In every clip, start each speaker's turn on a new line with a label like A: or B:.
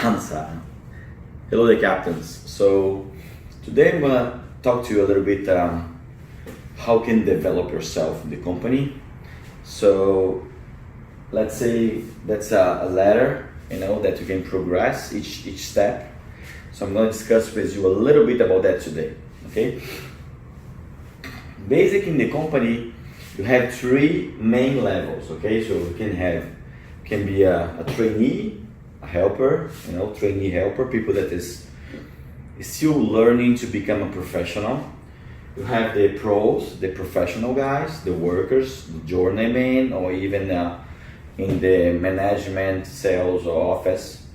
A: Hansa. Hello, the captains. So today I'm gonna talk to you a little bit how can develop yourself in the company. So let's say that's a ladder, that you can progress each step. So I'm gonna discuss with you a little bit about that today. Okay. Basically, in the company, you have three main levels. Okay, so you can be a trainee, a helper, trainee helper, people that is still learning to become a professional. You have the pros, the professional guys, the workers, the journeymen, or even in the management, sales, or office.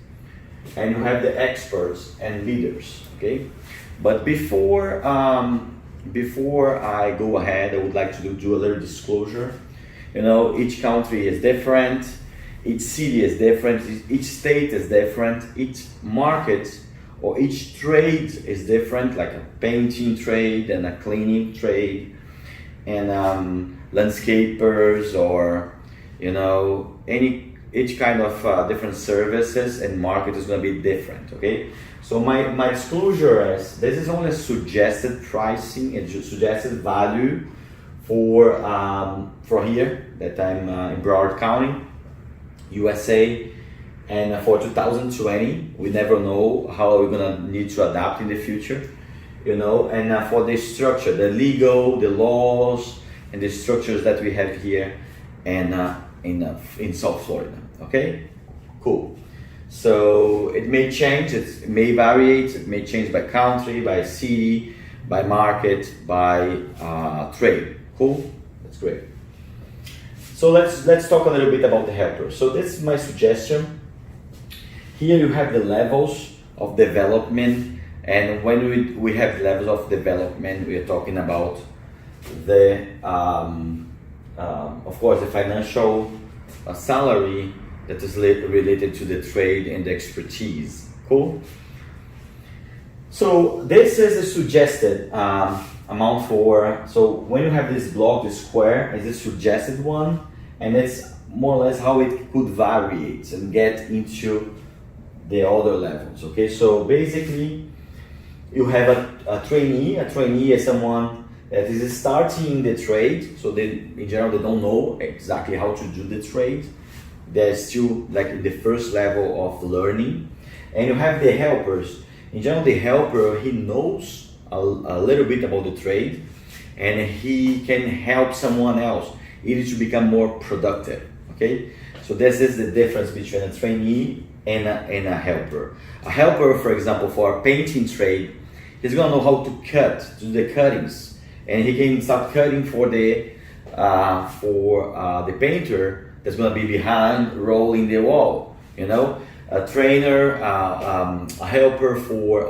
A: And you have the experts and leaders. Okay, but before I go ahead, I would like to do a little disclosure. Each country is different, each city is different, each state is different, each market or each trade is different, like a painting trade and a cleaning trade, and landscapers, or each kind of different services and market is going to be different. Okay, so my disclosure is this is only suggested pricing and suggested value for here that I'm in Broward County, USA, and for 2020 we never know how we're gonna need to adapt in the future, and for the structure, the legal, the laws, and the structures that we have here and in South Florida. Okay, cool. So it may change, it may vary, it may change by country, by city, by market, by trade. Cool, that's great. So let's talk a little bit about the helper. So this is my suggestion. Here you have the levels of development, and when we have levels of development, we are talking about the of course the financial salary that is related to the trade and the expertise. Cool. So this is a suggested amount for, so when you have this block, this square is a suggested one, and it's more or less how it could vary and get into the other levels. Okay, so basically you have a trainee. A trainee is someone that is starting the trade, so in general they don't know exactly how to do the trade. They're still like in the first level of learning. And you have the helpers. In general, the helper, he knows a little bit about the trade, and he can help someone else either to become more productive. Okay, so this is the difference between a trainee and a helper. A helper, for example, for a painting trade, he's gonna know how to cut, do the cuttings, and he can start cutting for the painter that's going to be behind rolling the wall. A trainer, a helper for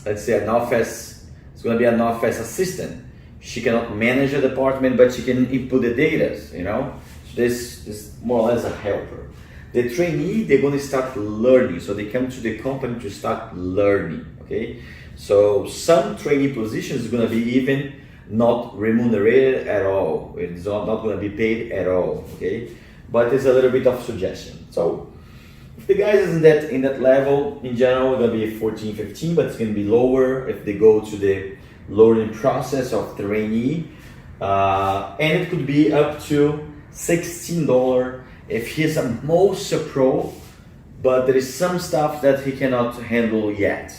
A: let's say an office, it's going to be an office assistant. She cannot manage a department, but she can input the data. So this is more or less a helper. The trainee, they're going to start learning, so they come to the company to start learning. Okay, so some trainee positions is going to be even not remunerated at all. It's not going to be paid at all. Okay, but it's a little bit of suggestion. So if the guys is in that level, in general, it's going to be 14, 15, but it's going to be lower if they go to the learning process of trainee, and it could be up to $16 if he's a most pro, but there is some stuff that he cannot handle yet.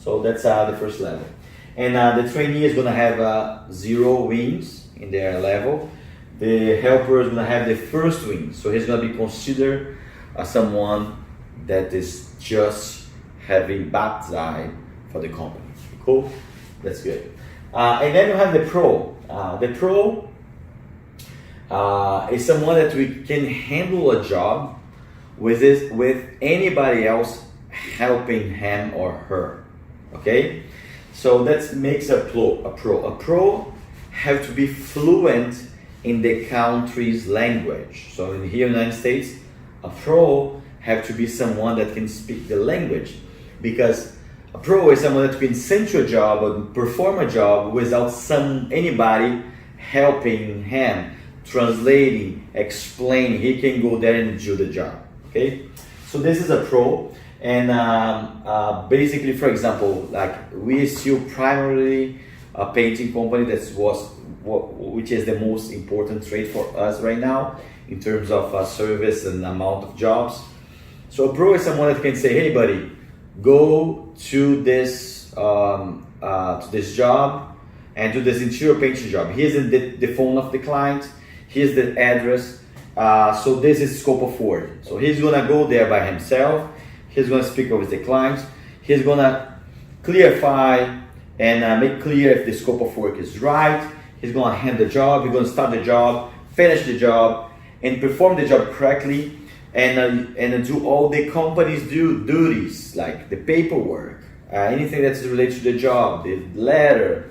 A: So that's the first level. And the trainee is going to have 0 wins in their level. The helper is going to have the first win. So he's going to be considered as someone that is just having baptized for the company. Cool? That's good. And then you have the pro. The pro is someone that we can handle a job with anybody else helping him or her. Okay? So that makes a pro. A pro have to be fluent in the country's language. So here in the United States, a pro have to be someone that can speak the language, because a pro is someone that can send to a job or perform a job without anybody helping him, translating, explaining. He can go there and do the job. Okay, So this is a pro, and basically, for example, like we still primarily a painting company which is the most important trade for us right now in terms of service and amount of jobs. So a pro is someone that can say, hey buddy, go to this job and do this interior painting job. Here's the phone of the client, here's the address, so this is scope of work. So he's gonna go there by himself, he's gonna speak with the client, he's gonna clarify and make clear if the scope of work is right, he's gonna hand the job, he's gonna start the job, finish the job, and perform the job correctly, and do all the company's duties, like the paperwork, anything that's related to the job, the letter,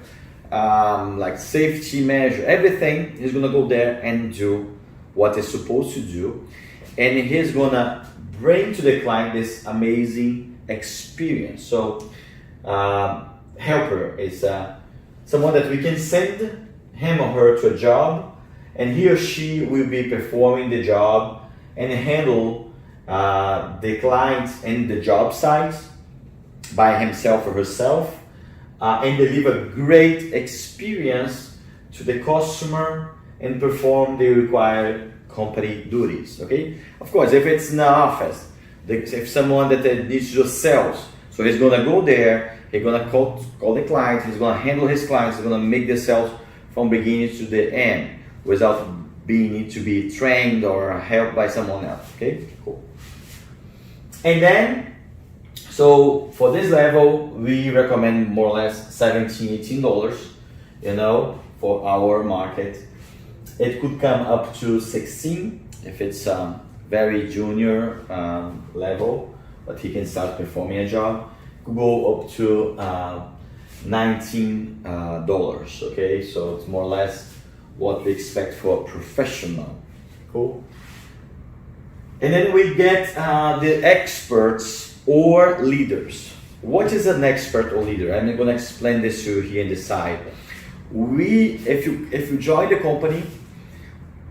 A: like safety measure, everything. He's gonna go there and do what he's supposed to do, and he's gonna bring to the client this amazing experience. So helper is someone that we can send him or her to a job, and he or she will be performing the job and handle the client and the job site by himself or herself, and deliver great experience to the customer and perform the required company duties. Okay, of course, if it's in an office, if someone that needs to do sales, so he's gonna go there, he's gonna call the client, he's gonna handle his clients, he's gonna make the sales from beginning to the end without need to be trained or helped by someone else. Okay, cool. And then, so for this level, we recommend more or less $17-18, you know, for our market. It could come up to 16 if it's very junior level, but he can start performing a job. Could go up to $19. Okay, so it's more or less what we expect for a professional. Cool. And then we get the experts or leaders. What is an expert or leader? I'm going to explain this to you here in the side. If you join the company,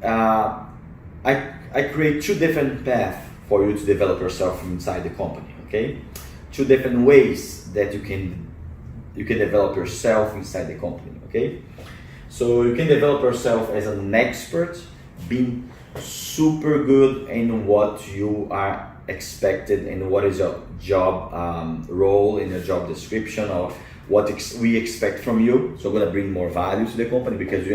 A: I create two different paths for you to develop yourself inside the company. Okay, two different ways that you can develop yourself inside the company. Okay. So you can develop yourself as an expert, being super good in what you are expected and what is your job role in your job description, or what we expect from you. So we're gonna bring more value to the company because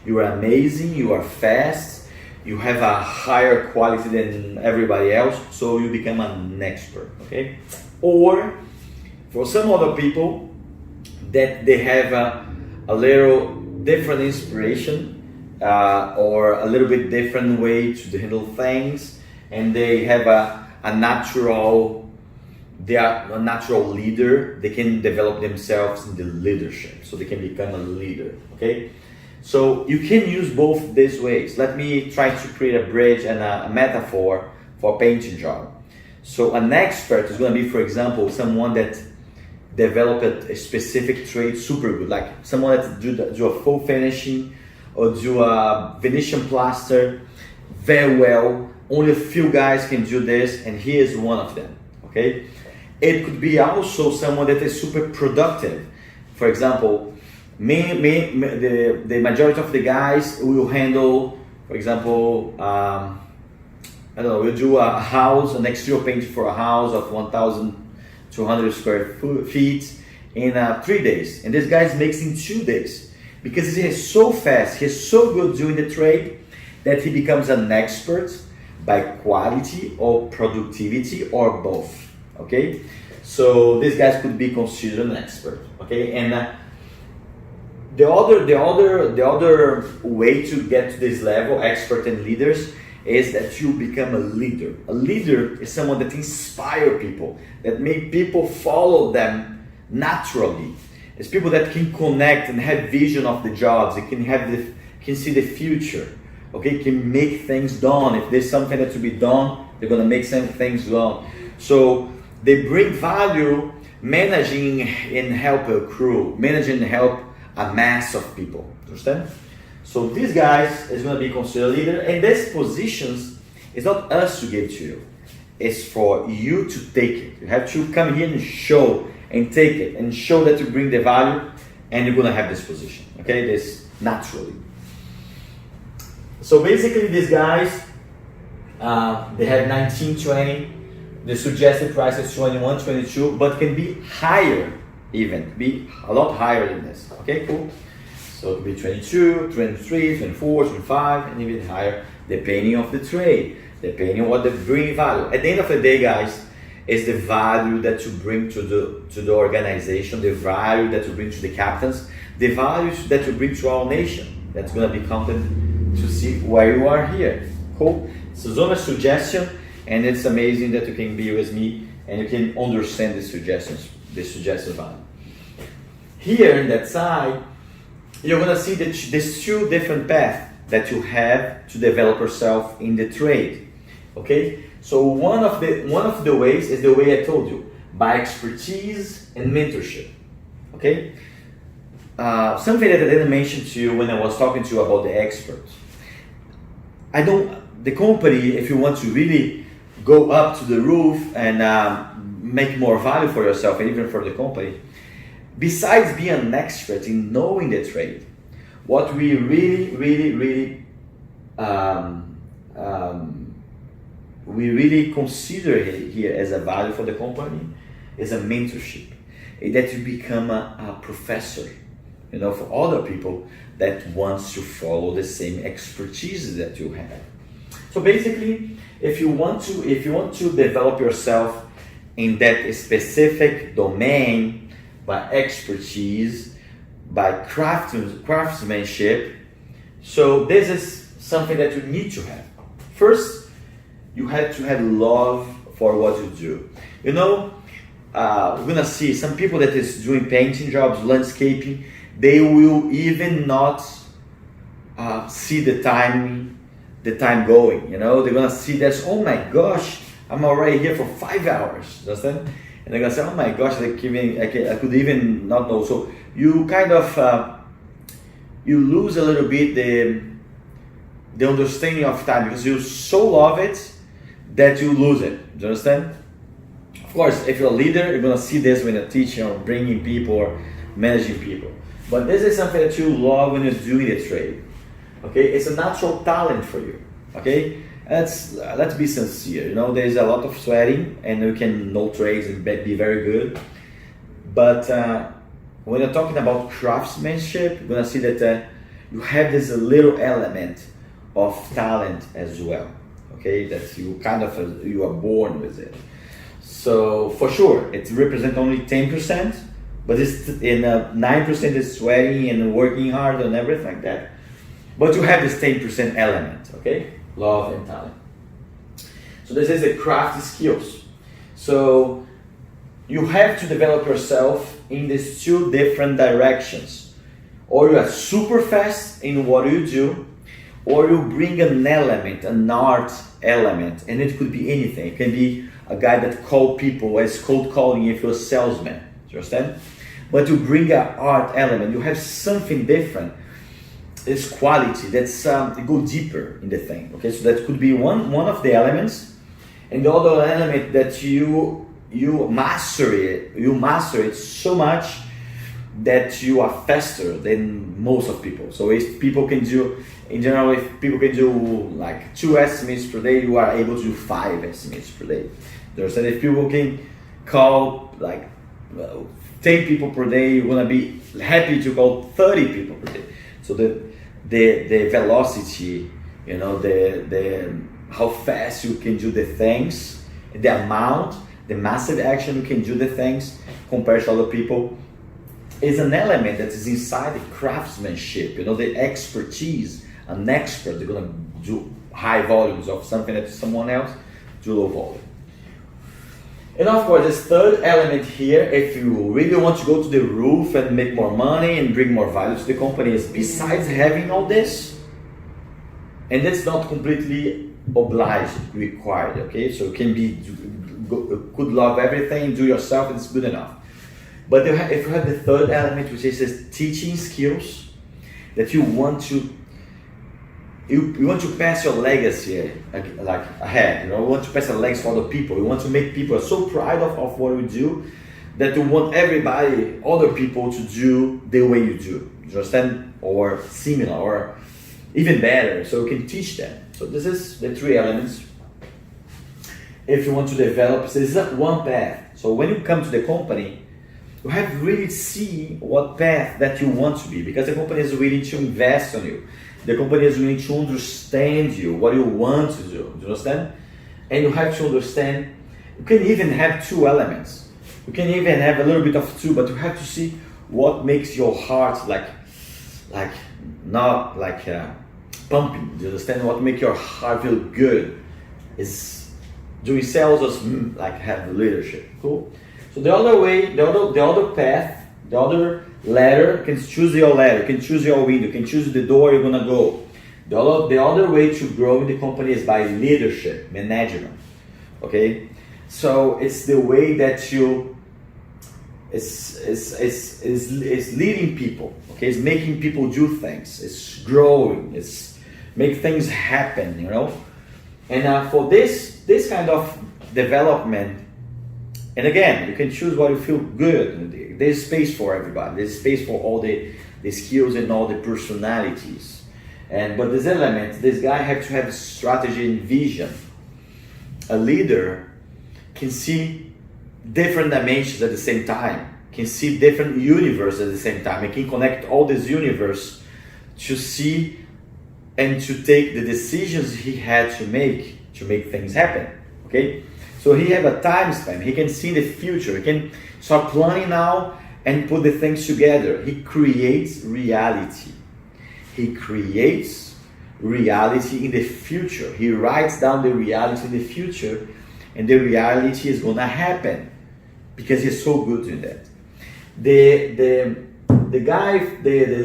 A: you are amazing, you are fast, you have a higher quality than everybody else, so you become an expert. Okay. Or for some other people that they have a little different inspiration or a little bit different way to handle things, and they have a natural leader. They can develop themselves in the leadership, so they can become a leader. Okay, so you can use both these ways. Let me try to create a bridge and a metaphor for a painting job. So an expert is going to be, for example, someone that develop a specific trade super good, like someone that do a full finishing or do a Venetian plaster very well. Only a few guys can do this, and he is one of them. Okay, it could be also someone that is super productive. For example, the majority of the guys will handle, for example, I don't know, we'll do a house, an exterior painting for a house of 1,200 square feet in 3 days, and this guy makes in 2 days because he is so fast, he's so good doing the trade that he becomes an expert by quality or productivity or both. Okay, so these guys could be considered an expert. Okay, and the other way to get to this level, expert and leaders, is that you become a leader. A leader is someone that inspires people, that make people follow them naturally. It's people that can connect and have vision of the jobs. They can see the future. Okay, can make things done. If there's something that to be done, they're gonna make some things done. So they bring value, managing and help a crew, managing and help a mass of people. Understand? So these guys is going to be considered leader, and these positions is not us to give to you. is for you to take it. You have to come here and show and take it and show that you bring the value, and you're gonna have this position. Okay, this naturally. So basically, these guys, they have 19, 20. The suggested price is 21, 22, but can be higher, even be a lot higher than this. Okay, cool. So it could be 22, 23, 24, 25, and even higher, depending on the trade, depending on what they bring value. At the end of the day, guys, is the value that you bring to the organization, the value that you bring to the captains, the values that you bring to our nation. That's gonna be counted to see where you are here. Cool. So it's only a suggestion, and it's amazing that you can be with me and you can understand the suggestions, the suggested value. Here in that side, you're gonna see that there's two different paths that you have to develop yourself in the trade. Okay, so one of the ways is the way I told you, by expertise and mentorship. Okay, something that I didn't mention to you when I was talking to you about the experts. The company, if you want to really go up to the roof and make more value for yourself and even for the company, besides being an expert in knowing the trade, what we really consider here as a value for the company is a mentorship, that you become a professor, you know, for other people that wants to follow the same expertise that you have. So basically, if you want to develop yourself in that specific domain by expertise, by craftsmanship, so this is something that you need to have. First, you have to have love for what you do. You know, we're gonna see some people that is doing painting jobs, landscaping, they will even not see the time going. You know, they're gonna see this. Oh my gosh, I'm already here for 5 hours. Understand? And they're gonna say, oh my gosh, I could even not know. So you kind of you lose a little bit the understanding of time, because you so love it that you lose it. Do you understand? Of course, if you're a leader, you're gonna see this when you're teaching or bringing people or managing people. But this is something that you love when you're doing the trade. Okay, it's a natural talent for you. Okay, let's be sincere. You know, there's a lot of sweating, and you can know trades and be very good. But when you're talking about craftsmanship, you're gonna see that you have this little element of talent as well. Okay, that you are born with it. So for sure, it represents only 10%, but it's in 9% is sweating and working hard and everything like that. But you have this 10% element, okay? Love and talent. So this is the craft skills. So you have to develop yourself in these two different directions. Or you are super fast in what you do, or you bring an element, an art element, and it could be anything. It can be a guy that calls people, as cold calling if you're a salesman. Do you understand? But you bring an art element. You have something different. It's quality. That's go deeper in the thing. Okay, so that could be one of the elements, and the other element that you master it. You master it so much that you are faster than most of people. So if people can do, in general, if people can do like 2 estimates per day, you are able to do 5 estimates per day. There's if people can call like 10 people per day, you're gonna be happy to call 30 people per day. So the velocity, you know, the how fast you can do the things, the amount, the massive action you can do the things compared to other people, is an element that is inside the craftsmanship, you know, the expertise. An expert, they're gonna do high volumes of something that someone else do low volume. And of course, this third element here, if you really want to go to the roof and make more money and bring more value to the company, is besides having all this, and that's not completely obliged, required, okay? So it can be, could love everything, do yourself, it's good enough. But if you have the third element, which is teaching skills, that you want to you want to pass your legacy like ahead. You want to pass a legacy for other people. You want to make people so proud of what you do that you want everybody, other people, to do the way you do. You understand? Or similar, or even better. So you can teach them. So this is the 3 elements. If you want to develop, so this is not one path. So when you come to the company, you have to really see what path that you want to be, because the company is willing to invest on you. The company is willing to understand you, what you want to do. Do you understand? And you have to understand, you can even have 2 elements. You can even have a little bit of 2, but you have to see what makes your heart not pumping. Do you understand? What makes your heart feel good? Is doing sales or like have leadership. Cool. So the other way, the other path, the other ladder, you can choose your ladder, you can choose your window, you can choose the door you're gonna go. The other way to grow in the company is by leadership, management. Okay, so it's the way that you is leading people. Okay, it's making people do things. It's growing. It's make things happen. You know, and for this kind of development. And again, you can choose what you feel good. There's space for everybody. There's space for all the skills and all the personalities. But this element, this guy has to have strategy and vision. A leader can see different dimensions at the same time, can see different universes at the same time. It can connect all this universe to see and to take the decisions he had to make things happen. Okay? So he have a time span. He can see the future. He can start planning now and put the things together. He creates reality. He creates reality in the future. He writes down the reality in the future, and the reality is gonna happen because he's so good in that. The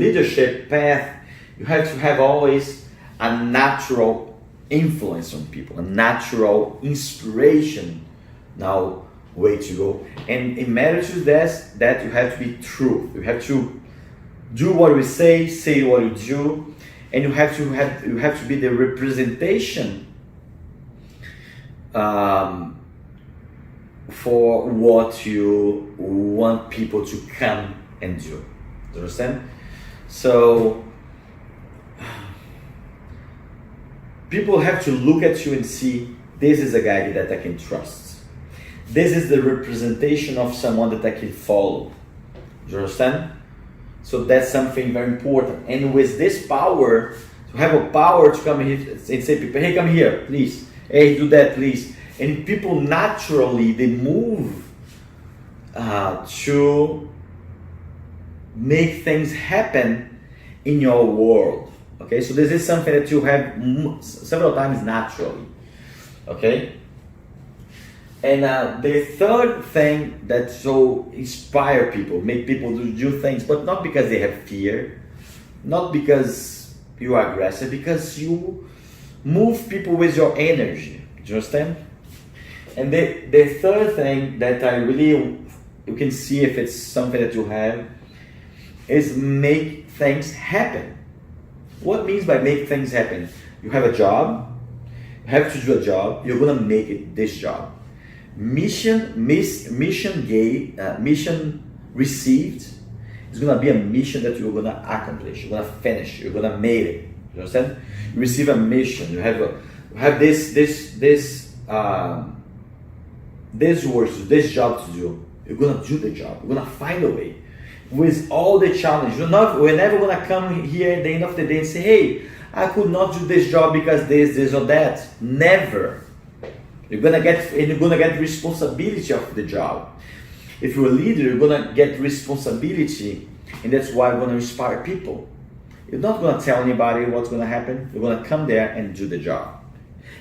A: leadership path, you have to have always a natural influence on people, a natural inspiration now way to go. And it matters to that you have to be true. You have to do what you say what you do, and you have to be the representation for what you want people to come and do. Do you understand? So people have to look at you and see, this is a guy that I can trust. This is the representation of someone that I can follow. Do you understand? So that's something very important. And with this power, to have a power to come here and say, people, hey, come here, please. Hey, do that, please. And people naturally, they move to make things happen in your world. Okay, so this is something that you have several times naturally. Okay, and the third thing that so inspire people, make people do things, but not because they have fear, not because you are aggressive, because you move people with your energy. Do you understand? And the third thing that you can see if it's something that you have, is make things happen. What means by make things happen? You have a job, you have to do a job, you're gonna make it this job. Mission received is gonna be a mission that you're gonna accomplish, you're gonna finish, you're gonna make it. You understand? You receive a mission, you have this work, this job to do. You're gonna do the job, you're gonna find a way. With all the challenges, we're never gonna come here at the end of the day and say, hey, I could not do this job because this or that. Never. You're gonna get responsibility of the job. If you're a leader, you're gonna get responsibility, and that's why you're gonna inspire people. You're not gonna tell anybody what's gonna happen. You're gonna come there and do the job.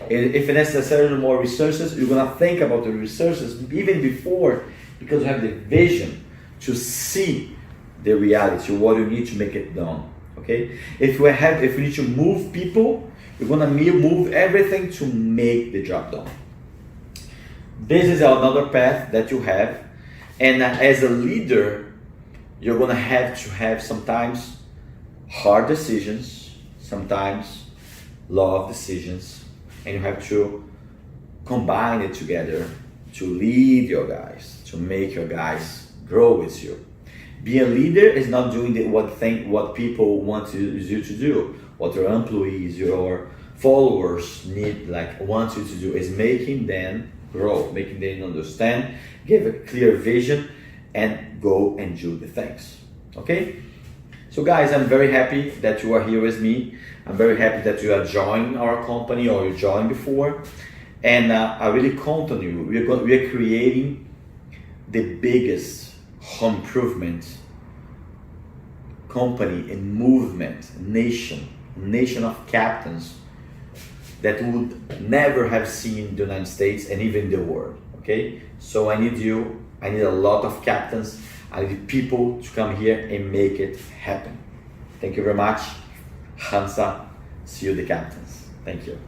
A: And if necessary, more resources, you're gonna think about the resources even before, because you have the vision to see the reality, what you need to make it done. Okay? If we need to move people, you're gonna move everything to make the job done. This is another path that you have, and as a leader, you're gonna have to have sometimes hard decisions, sometimes law of decisions, and you have to combine it together to lead your guys, to make your guys grow with you. Being a leader is not doing what people want you to do, what your employees, your followers want you to do, is making them grow, making them understand, give a clear vision, and go and do the things. Okay? So guys, I'm very happy that you are here with me. I'm very happy that you are joining our company, or you joined before. And I really count on you. We are creating the biggest home improvement company and movement, nation of captains that would never have seen the United States and even the world. Okay? So I need you. I need a lot of captains. I need people to come here and make it happen. Thank you very much. Hansa, see you the captains. Thank you.